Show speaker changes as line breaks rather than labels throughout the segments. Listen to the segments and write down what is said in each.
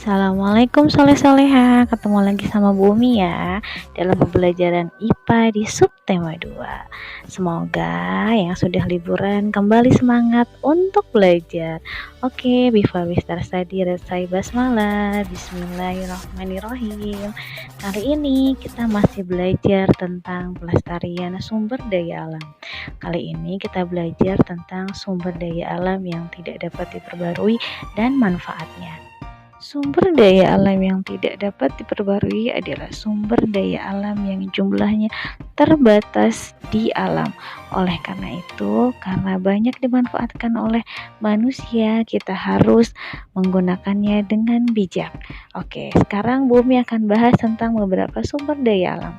Assalamualaikum soleh-soleha, ketemu lagi sama Bumi ya dalam pembelajaran IPA di subtema 2. Semoga yang sudah liburan kembali semangat untuk belajar. Oke, before we start study, let's say basmalah. Bismillahirrahmanirrahim. Kali ini kita masih belajar tentang pelestarian sumber daya alam. Kali ini kita belajar tentang sumber daya alam yang tidak dapat diperbarui dan manfaatnya. Sumber daya alam yang tidak dapat diperbarui adalah sumber daya alam yang jumlahnya terbatas di alam. Oleh karena itu, karena banyak dimanfaatkan oleh manusia, kita harus menggunakannya dengan bijak. Oke, sekarang Bumi akan bahas tentang beberapa sumber daya alam.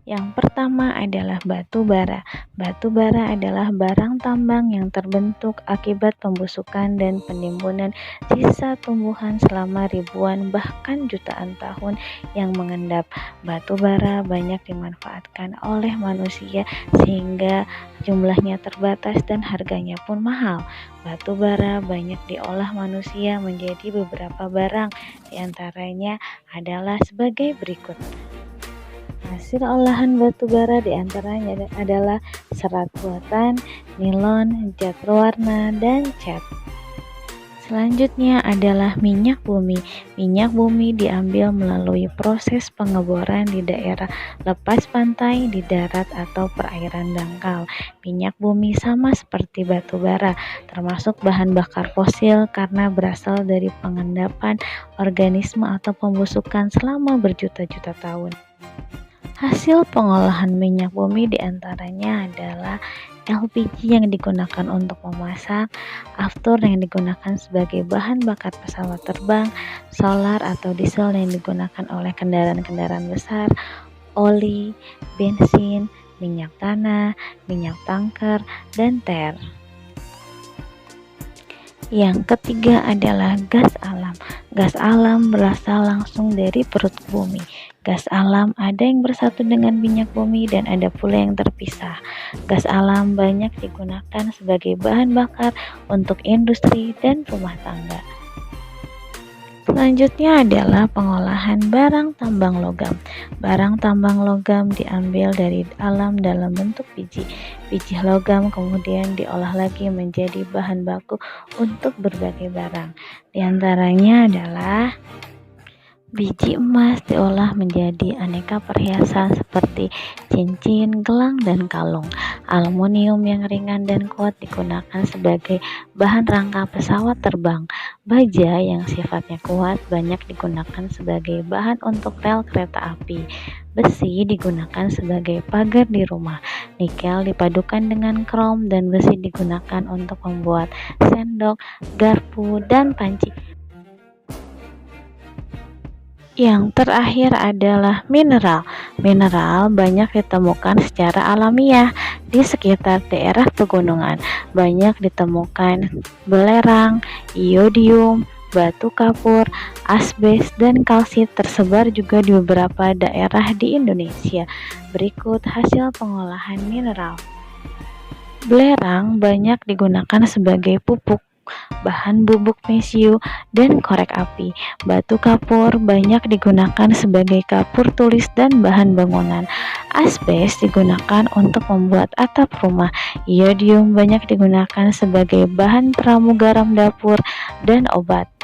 Yang pertama adalah batu bara. Batu bara adalah barang tambang yang terbentuk akibat pembusukan dan penimbunan sisa tumbuhan selama ribuan bahkan jutaan tahun yang mengendap. Batu bara banyak dimanfaatkan oleh manusia sehingga jumlahnya terbatas dan harganya pun mahal. Batu bara banyak diolah manusia menjadi beberapa barang, diantaranya adalah sebagai berikut. Hasil olahan batu bara diantaranya adalah serat buatan, nilon, cat warna, dan cat. Selanjutnya adalah minyak bumi. Minyak bumi diambil melalui proses pengeboran di daerah lepas pantai, di darat, atau perairan dangkal. Minyak bumi sama seperti batu bara, termasuk bahan bakar fosil karena berasal dari pengendapan organisme atau pembusukan selama berjuta-juta tahun. Hasil pengolahan minyak bumi diantaranya adalah LPG yang digunakan untuk memasak, aftur yang digunakan sebagai bahan bakar pesawat terbang, solar atau diesel yang digunakan oleh kendaraan-kendaraan besar, oli, bensin, minyak tanah, minyak tanker, dan ter. Yang ketiga adalah gas alam. Gas alam berasal langsung dari perut bumi. Gas alam ada yang bersatu dengan minyak bumi dan ada pula yang terpisah. Gas alam banyak digunakan sebagai bahan bakar untuk industri dan rumah tangga. Selanjutnya adalah pengolahan barang tambang logam. Barang tambang logam diambil dari alam dalam bentuk biji. Biji logam kemudian diolah lagi menjadi bahan baku untuk berbagai barang. Di antaranya adalah biji emas diolah menjadi aneka perhiasan seperti cincin, gelang, dan kalung. Aluminium yang ringan dan kuat digunakan sebagai bahan rangka pesawat terbang. Baja yang sifatnya kuat banyak digunakan sebagai bahan untuk rel kereta api. Besi digunakan sebagai pagar di rumah. Nikel dipadukan dengan krom dan besi digunakan untuk membuat sendok, garpu, dan panci. Yang terakhir adalah mineral. Mineral banyak ditemukan secara alamiah di sekitar daerah pegunungan. Banyak ditemukan belerang, iodium, batu kapur, asbes, dan kalsit tersebar juga di beberapa daerah di Indonesia. Berikut hasil pengolahan mineral. Belerang banyak digunakan sebagai pupuk, bahan bubuk mesiu, dan korek api. Batu kapur banyak digunakan sebagai kapur tulis dan bahan bangunan. Asbes digunakan untuk membuat atap rumah. Iodium banyak digunakan sebagai bahan pramugaram dapur dan obat.